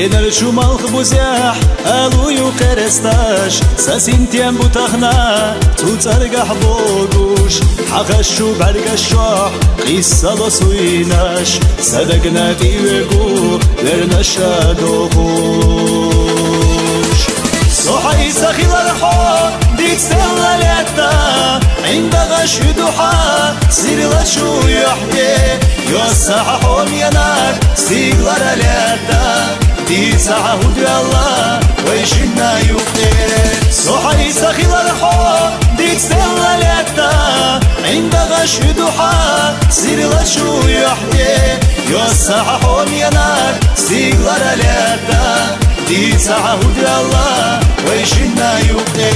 Энерчу малх бузях, алую кересташ, сасинтем бутахна, цуцаргах богуш, хахашу баргашох, қиссало суинаш, садагна дивегу, вернаша дохуш. صحي سخيل الحور ديك سلا لتا عندها شدوحة سير لشو يحكي يوسع حوم ينار سيغلر لتا دي ساعة هدي الله ويشنا يوقي صحي سخيل الحور ديك سلا لتا عندها شدوحة سير لشو يحكي يوسع حوم ينار سيغلر لتا دي ساعة هدي الله ويشنا يوقي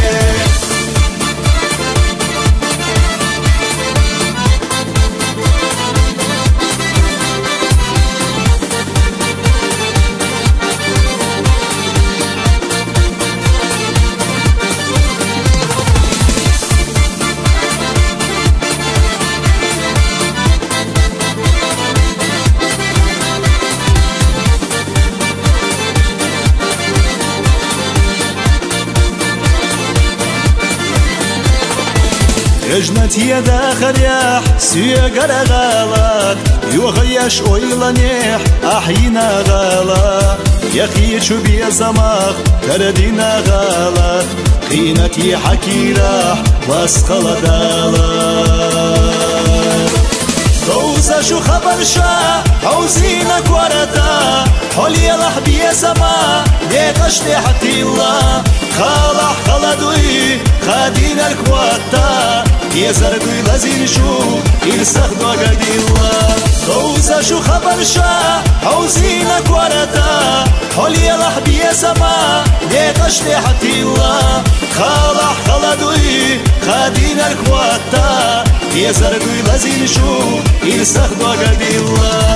يجنت يدا خريح سيقر غالات يوغيش اويلانيح احينا غالا يخي شبي زماخ تردينا غالات قينتي حكيراح واسخل دالات دوزا شو خبر شا حوزينك وردا حولي لحبي زما ليقشتي حتي الله خالح خلدوي خادين الكواتا يزردوي لازين شو يرسخدو قديلا دوزا شو خبر شا حوزينك وردا حولي لحبي زما ليقشتي حتي الله خالح خلدوي خادين الكواتا يزردوي لازين شو يرسخدو قديلا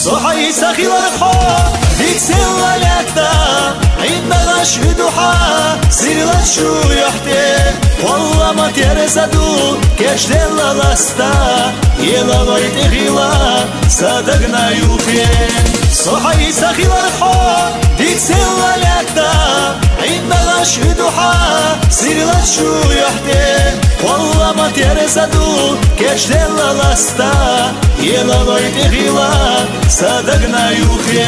صحي سخيل الحور ديك سلا لتا عندها شدوحة سير لشو يحتي والله ما ترزدو كش دل لستا يلا غيت غيلا صدقنا يوفي صحي سخيل الحور ديك سلا لتا عندها شدوحة سير لشو يحتي والله ما ترزدو كش دل لستا يلا غيت غيلا صدقنا يوخي